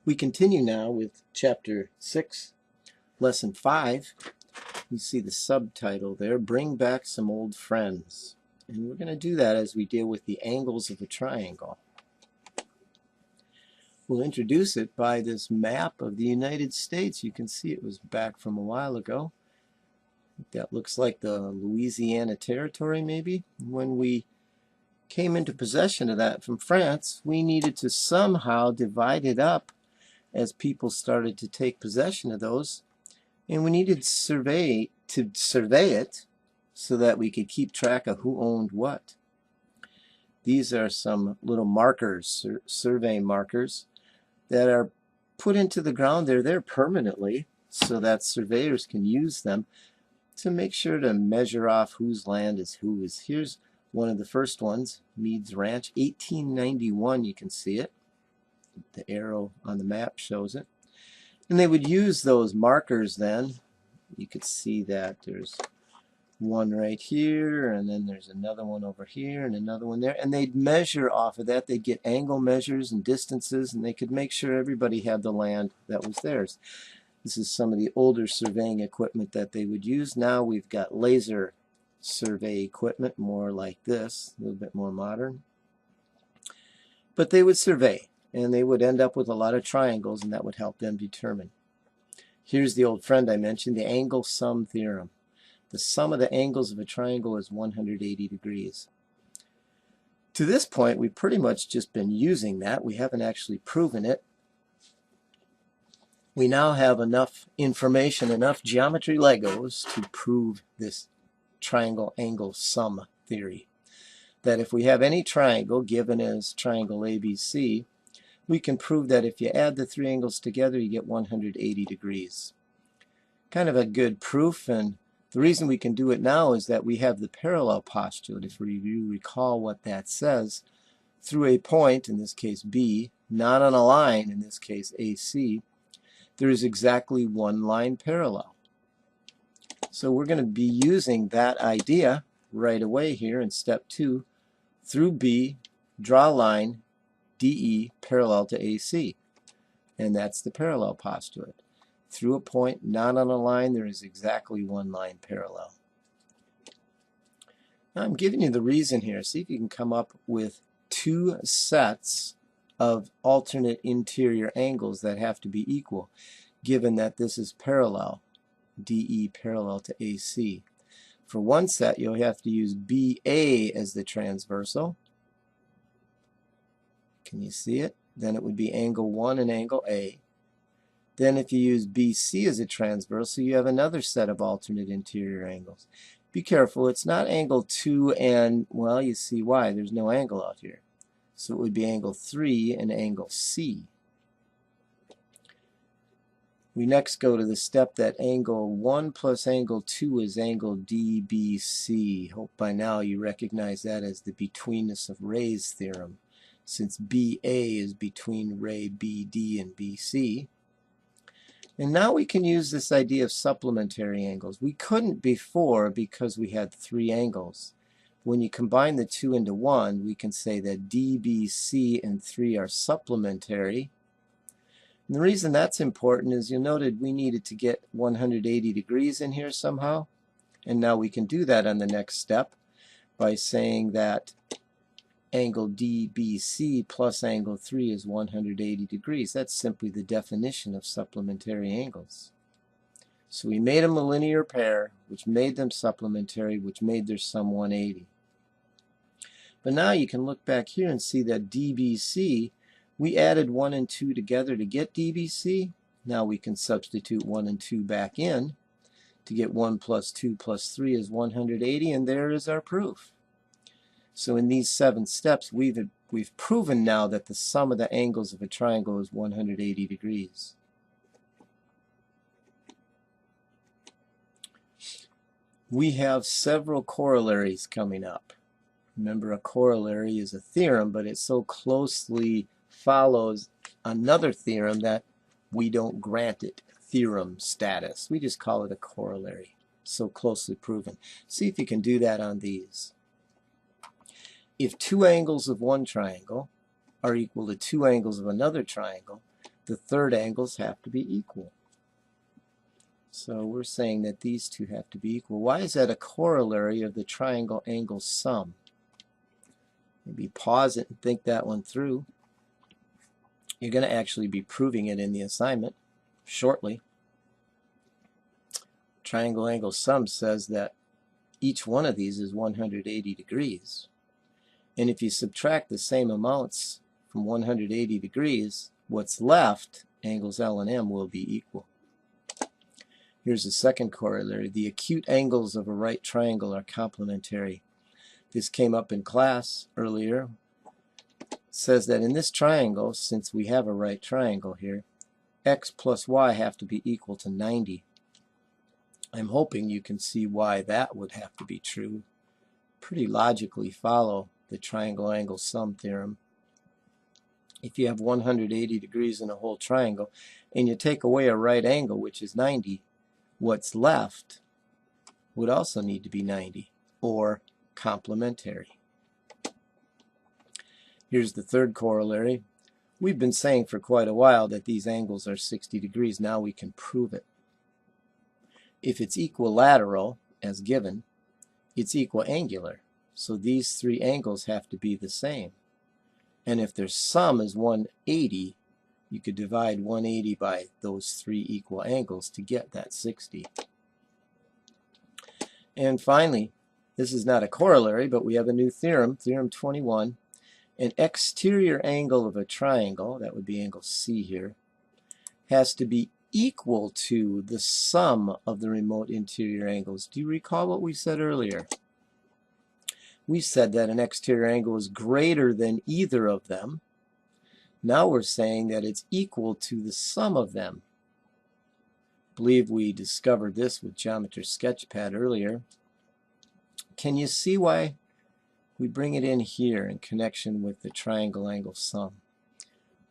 We continue now with Chapter 6, Lesson 5. You see the subtitle there, Bring Back Some Old Friends. And we're going to do that as we deal with the angles of a triangle. We'll introduce it by this map of the United States. You can see it was back from a while ago. That looks like the Louisiana Territory, maybe. When we came into possession of that from France, we needed to somehow divide it up as people started to take possession of those, and we needed to survey it so that we could keep track of who owned what. These are some little markers, survey markers, that are put into the ground. They're there permanently so that surveyors can use them to make sure to measure off whose land is whose. Here's one of the first ones, Meade's Ranch, 1891. You can see it. The arrow on the map shows it. And they would use those markers then. You could see that there's one right here, and then there's another one over here, and another one there. And they'd measure off of that. They'd get angle measures and distances, and they could make sure everybody had the land that was theirs. This is some of the older surveying equipment that they would use. Now we've got laser survey equipment, more like this, a little bit more modern. But they would survey, and they would end up with a lot of triangles, and that would help them determine. Here's the old friend I mentioned, the angle sum theorem. The sum of the angles of a triangle is 180 degrees. To this point, we've pretty much just been using that. We haven't actually proven it. We now have enough information, enough geometry Legos to prove this triangle angle sum theory. That if we have any triangle given as triangle ABC, we can prove that if you add the three angles together, you get 180 degrees. Kind of a good proof, and the reason we can do it now is that we have the parallel postulate. If you recall what that says, through a point, in this case B, not on a line, in this case AC, there is exactly one line parallel. So we're going to be using that idea right away here in step 2. Through B, draw a line DE parallel to AC, and that's the parallel postulate. Through a point not on a line, there is exactly one line parallel. Now I'm giving you the reason here. See if you can come up with two sets of alternate interior angles that have to be equal, given that this is parallel, DE parallel to AC. For one set, you'll have to use BA as the transversal. Can you see it? Then it would be angle 1 and angle A. Then if you use BC as a transversal, you have another set of alternate interior angles. Be careful, it's not angle 2 and, well, you see why. There's no angle out here. So it would be angle 3 and angle C. We next go to the step that angle 1 plus angle 2 is angle DBC. Hope by now you recognize that as the betweenness of rays theorem, since BA is between ray BD and BC. And now we can use this idea of supplementary angles. We couldn't before because we had three angles. When you combine the two into one, we can say that DBC and 3 are supplementary. And the reason that's important is you noted we needed to get 180 degrees in here somehow. And now we can do that on the next step by saying that angle DBC plus angle 3 is 180 degrees. That's simply the definition of supplementary angles. So we made them a linear pair, which made them supplementary, which made their sum 180. But now you can look back here and see that DBC, we added 1 and 2 together to get DBC. Now we can substitute 1 and 2 back in to get 1 plus 2 plus 3 is 180, and there is our proof. So in these 7 steps, we've proven now that the sum of the angles of a triangle is 180 degrees. We have several corollaries coming up. Remember, a corollary is a theorem, but it so closely follows another theorem that we don't grant it theorem status. We just call it a corollary. So closely proven. See if you can do that on these. If two angles of one triangle are equal to two angles of another triangle, the third angles have to be equal. So we're saying that these two have to be equal. Why is that a corollary of the triangle angle sum? Maybe pause it and think that one through. You're going to actually be proving it in the assignment shortly. Triangle angle sum says that each one of these is 180 degrees. And if you subtract the same amounts from 180 degrees, what's left, angles L and M, will be equal. Here's the second corollary. The acute angles of a right triangle are complementary. This came up in class earlier. It says that in this triangle, since we have a right triangle here, x plus y have to be equal to 90. I'm hoping you can see why that would have to be true. Pretty logically follow the triangle angle sum theorem. If you have 180 degrees in a whole triangle and you take away a right angle, which is 90, what's left would also need to be 90, or complementary. Here's the third corollary. We've been saying for quite a while that these angles are 60 degrees. Now we can prove it. If it's equilateral, as given, it's equiangular. So these three angles have to be the same. And if their sum is 180, you could divide 180 by those three equal angles to get that 60. And finally, this is not a corollary, but we have a new theorem, Theorem 21. An exterior angle of a triangle, that would be angle C here, has to be equal to the sum of the remote interior angles. Do you recall what we said earlier? We said that an exterior angle is greater than either of them. Now we're saying that it's equal to the sum of them. I believe we discovered this with Geometer's Sketchpad earlier. Can you see why we bring it in here in connection with the triangle angle sum?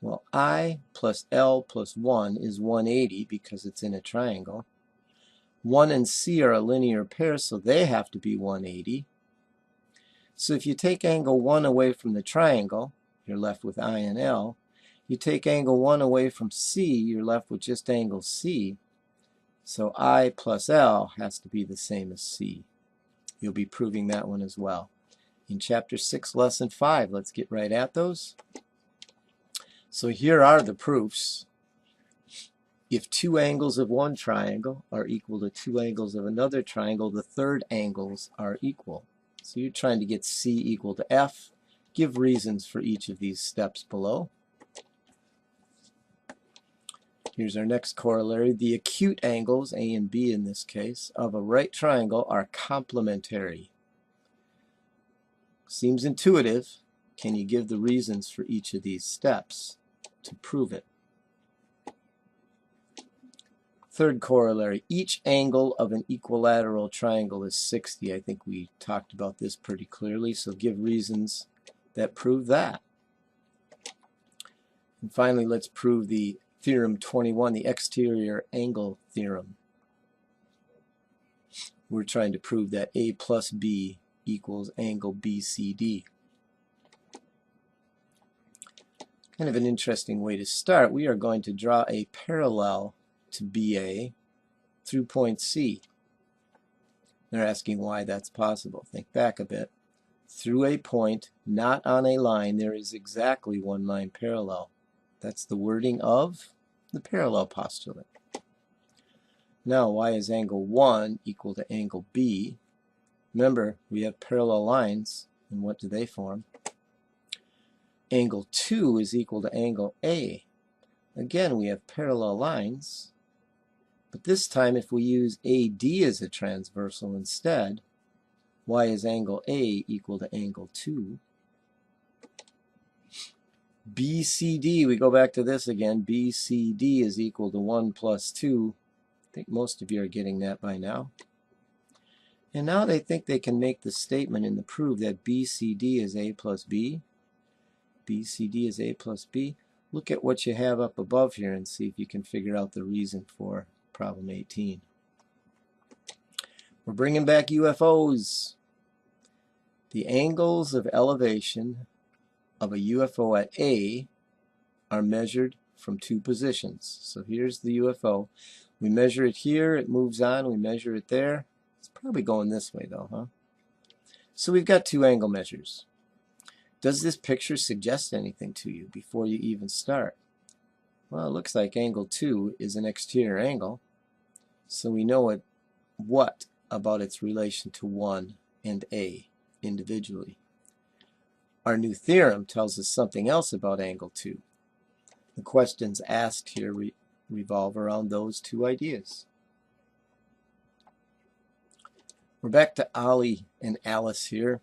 Well, I plus L plus 1 is 180 because it's in a triangle. 1 and C are a linear pair, so they have to be 180. So if you take angle 1 away from the triangle, you're left with I and L. You take angle 1 away from C, you're left with just angle C. So I plus L has to be the same as C. You'll be proving that one as well. In Chapter 6, Lesson 5, let's get right at those. So here are the proofs. If two angles of one triangle are equal to two angles of another triangle, the third angles are equal. So you're trying to get C equal to F. Give reasons for each of these steps below. Here's our next corollary. The acute angles, A and B in this case, of a right triangle are complementary. Seems intuitive. Can you give the reasons for each of these steps to prove it? Third corollary. Each angle of an equilateral triangle is 60. I think we talked about this pretty clearly, so give reasons that prove that. And finally, let's prove the Theorem 21, the exterior angle theorem. We're trying to prove that A plus B equals angle BCD. Kind of an interesting way to start. We are going to draw a parallel to BA through point C. They're asking why that's possible. Think back a bit. Through a point, not on a line, there is exactly one line parallel. That's the wording of the parallel postulate. Now, why is angle 1 equal to angle B? Remember, we have parallel lines, and what do they form? Angle 2 is equal to angle A. Again, we have parallel lines, but this time if we use AD as a transversal instead, why is angle A equal to angle 2? BCD, we go back to this again, BCD is equal to 1 plus 2. I think most of you are getting that by now. And now they think they can make the statement in the proof that BCD is A plus B. BCD is A plus B. Look at what you have up above here and see if you can figure out the reason for problem 18. We're bringing back UFOs. The angles of elevation of a UFO at A are measured from two positions. So here's the UFO. We measure it here, it moves on, we measure it there. It's probably going this way though, huh? So we've got two angle measures. Does this picture suggest anything to you before you even start? Well, it looks like angle 2 is an exterior angle, so we know what about its relation to 1 and A individually. Our new theorem tells us something else about angle 2. The questions asked here revolve around those two ideas. We're back to Ollie and Alice here.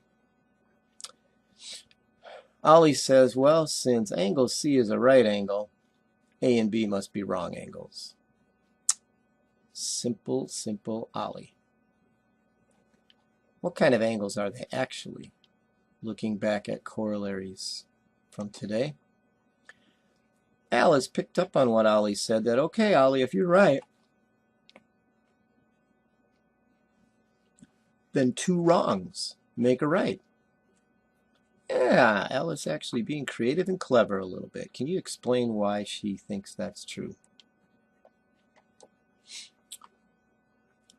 Ollie says, well, since angle C is a right angle, A and B must be wrong angles. Simple, simple Ollie. What kind of angles are they actually? Looking back at corollaries from today. Alice picked up on what Ollie said, that, okay, Ollie, if you're right, then two wrongs make a right. Yeah, Alice actually being creative and clever a little bit. Can you explain why she thinks that's true?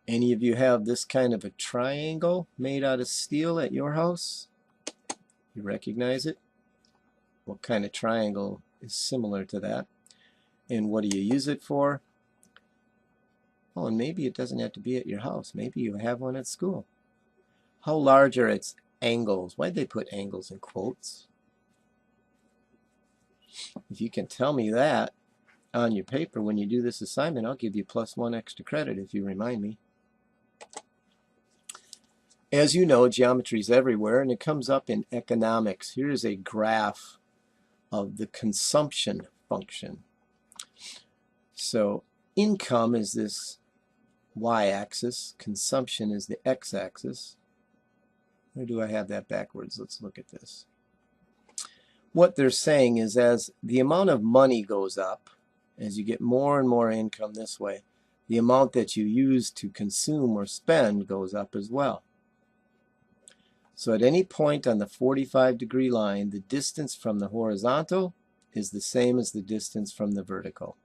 Any of you have this kind of a triangle made out of steel at your house? You recognize it? What kind of triangle is similar to that? And what do you use it for? Oh, and maybe it doesn't have to be at your house. Maybe you have one at school. How large are its angles? Why'd they put angles in quotes? If you can tell me that on your paper when you do this assignment, I'll give you +1 extra credit if you remind me. As you know, geometry is everywhere, and it comes up in economics. Here's a graph of the consumption function. So income is this y-axis, consumption is the x-axis. Or do I have that backwards? Let's look at this. What they're saying is as the amount of money goes up, as you get more and more income this way, the amount that you use to consume or spend goes up as well. So at any point on the 45-degree line, the distance from the horizontal is the same as the distance from the vertical.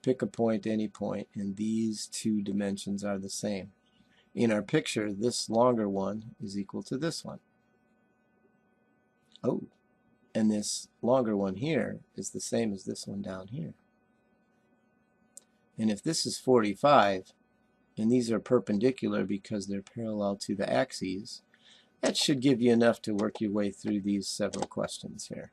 Pick a point, any point, and these two dimensions are the same. In our picture, this longer one is equal to this one. Oh, and this longer one here is the same as this one down here. And if this is 45, and these are perpendicular because they're parallel to the axes, that should give you enough to work your way through these several questions here.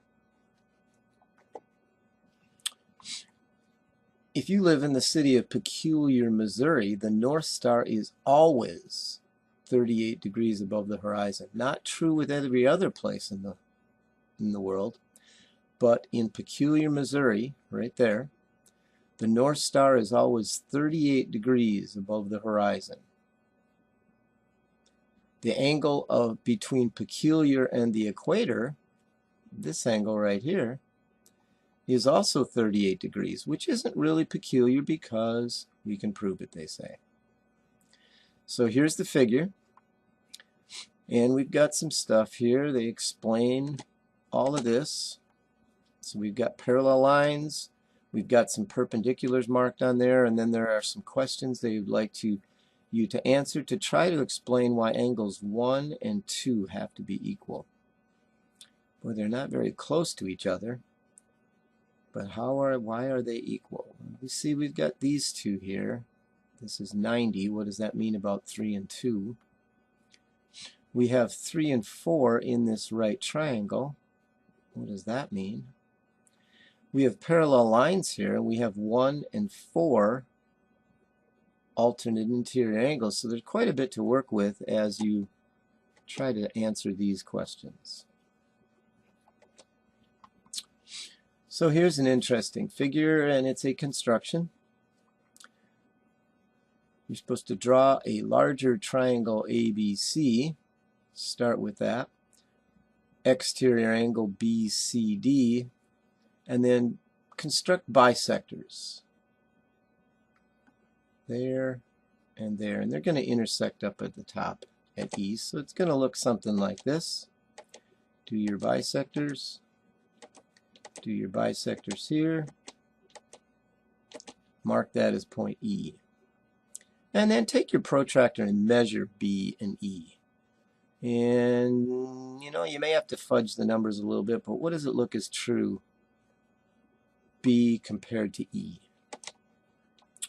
If you live in the city of Peculiar, Missouri, the North Star is always 38 degrees above the horizon. Not true with every other place in the world, but in Peculiar, Missouri, right there, the North Star is always 38 degrees above the horizon. The angle between Peculiar and the equator, this angle right here, is also 38 degrees, which isn't really peculiar because we can prove it, they say. So here's the figure, and we've got some stuff here. They explain all of this. So we've got parallel lines, we've got some perpendiculars marked on there, and then there are some questions they would like you to answer to try to explain why angles 1 and 2 have to be equal. Well, they're not very close to each other, but why are they equal? We see we've got these two here. This is 90. What does that mean about 3 and 2? We have 3 and 4 in this right triangle. What does that mean? We have parallel lines here, and we have 1 and 4 alternate interior angles, so there's quite a bit to work with as you try to answer these questions. So here's an interesting figure, and it's a construction. You're supposed to draw a larger triangle ABC. Start with that. Exterior angle BCD, and then construct bisectors. There and there, and they're going to intersect up at the top at E, so it's going to look something like this. Do your bisectors. Do your bisectors here, Mark that as point E. And then take your protractor and measure B and E. And, you know, you may have to fudge the numbers a little bit, but what does it look as true? B compared to E.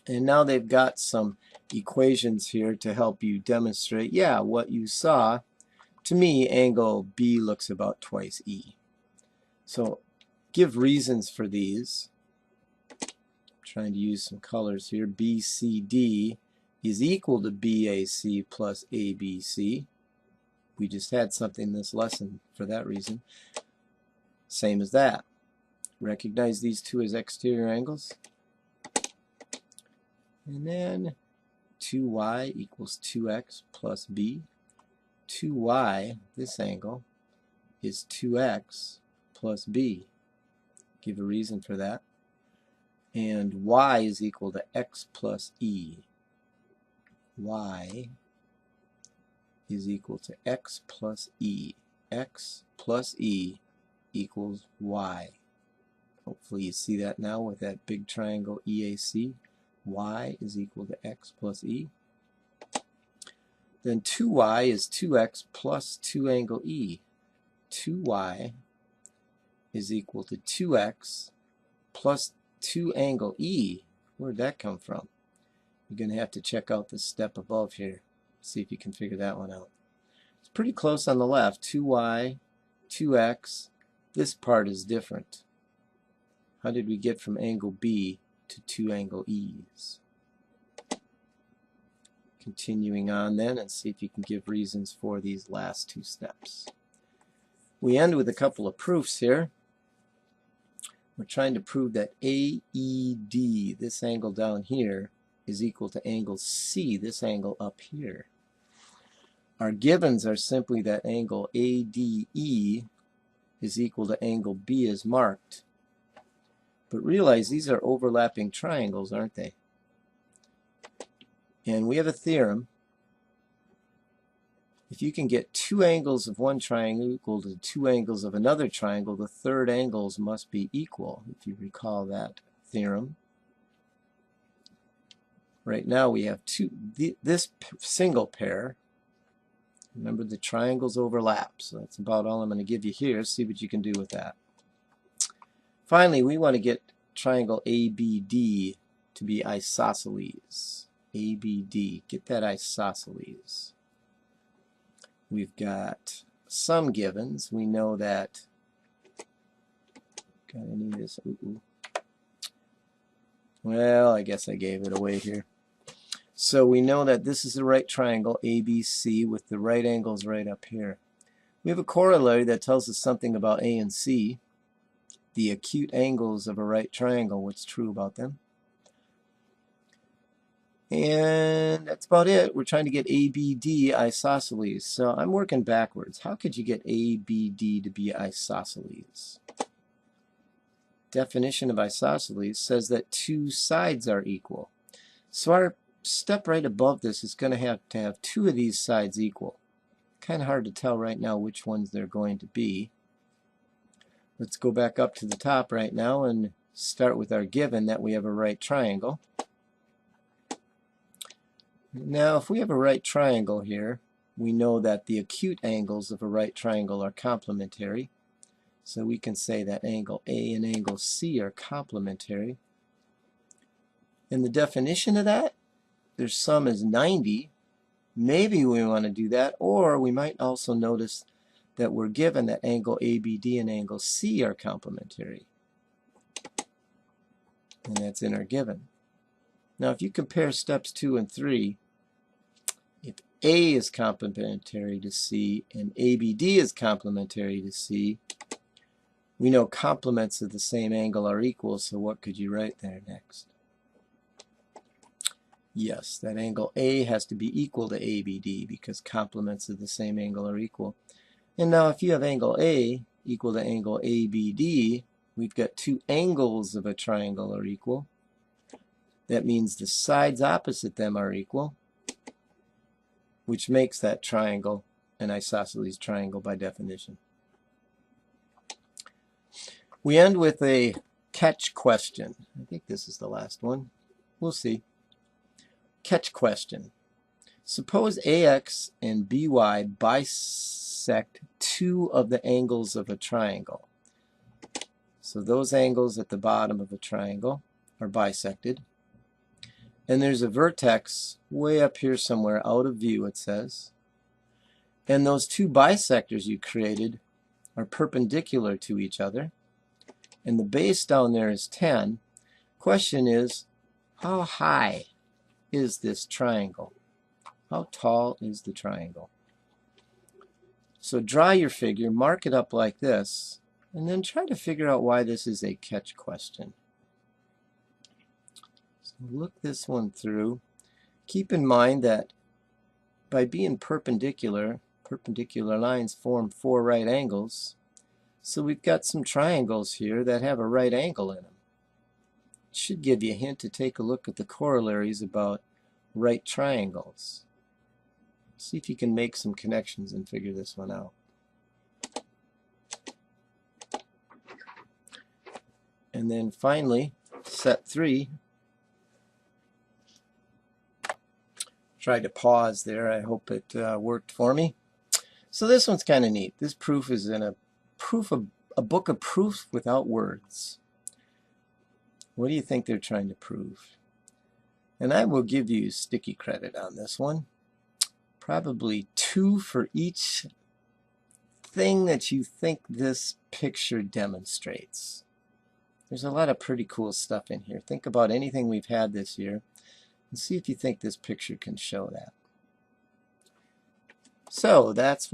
And now they've got some equations here to help you demonstrate, yeah, what you saw. To me, angle B looks about twice E. So give reasons for these. I'm trying to use some colors here. BCD is equal to BAC plus ABC. We just had something in this lesson for that reason. Same as that. Recognize these two as exterior angles. And then 2y equals 2x plus b. 2y, this angle, is 2x plus b. Give a reason for that. And y is equal to x plus e. Y is equal to x plus e. X plus e equals y. Hopefully you see that now with that big triangle EAC. Y is equal to x plus e. Then 2y is 2x plus 2 angle e. 2y is equal to 2x plus 2 angle e. Where'd that come from? You're going to have to check out the step above here. See if you can figure that one out. It's pretty close on the left. 2y, 2x. This part is different. How did we get from angle B to 2 angle e's? Continuing on then, and see if you can give reasons for these last two steps. We end with a couple of proofs here. We're trying to prove that AED, this angle down here, is equal to angle C, this angle up here. Our givens are simply that angle ADE is equal to angle B as marked. But realize these are overlapping triangles, aren't they? And we have a theorem. If you can get two angles of one triangle equal to two angles of another triangle, the third angles must be equal, if you recall that theorem. Right now we have this single pair. Remember, the triangles overlap, so that's about all I'm going to give you here. See what you can do with that. Finally, we want to get triangle ABD to be isosceles. ABD, get that isosceles. We've got some givens. We know that, got any of this? Well, I guess I gave it away here. So we know that this is the right triangle, ABC, with the right angles right up here. We have a corollary that tells us something about A and C. The acute angles of a right triangle, what's true about them. And that's about it. We're trying to get ABD isosceles. So I'm working backwards. How could you get ABD to be isosceles? Definition of isosceles says that two sides are equal. So our step right above this is going to have two of these sides equal. Kind of hard to tell right now which ones they're going to be. Let's go back up to the top right now and start with our given that we have a right triangle. Now, if we have a right triangle here, we know that the acute angles of a right triangle are complementary. So we can say that angle A and angle C are complementary. And the definition of that, their sum is 90. Maybe we want to do that, or we might also notice that we're given that angle ABD and angle C are complementary. And that's in our given. Now, if you compare steps 2 and 3, if A is complementary to C and ABD is complementary to C, we know complements of the same angle are equal, so what could you write there next? Yes, that angle A has to be equal to ABD because complements of the same angle are equal. And now if you have angle A equal to angle ABD, we've got two angles of a triangle are equal. That means the sides opposite them are equal, which makes that triangle an isosceles triangle by definition. We end with a catch question. I think this is the last one. We'll see. Catch question. Suppose AX and BY bisect two of the angles of a triangle. So those angles at the bottom of a triangle are bisected. And there's a vertex way up here somewhere, out of view it says. And those two bisectors you created are perpendicular to each other. And the base down there is 10. Question is, how high is this triangle? How tall is the triangle? So draw your figure, mark it up like this, and then try to figure out why this is a catch question. So look this one through. Keep in mind that by being perpendicular, perpendicular lines form 4 right angles. So we've got some triangles here that have a right angle in them. It should give you a hint to take a look at the corollaries about right triangles. See if you can make some connections and figure this one out. And then finally, set 3. Tried to pause there. I hope it worked for me. So this one's kind of neat. This proof is in a book of proofs without words. What do you think they're trying to prove? And I will give you sticky credit on this one. Probably 2 for each thing that you think this picture demonstrates. There's a lot of pretty cool stuff in here. Think about anything we've had this year and see if you think this picture can show that. So that's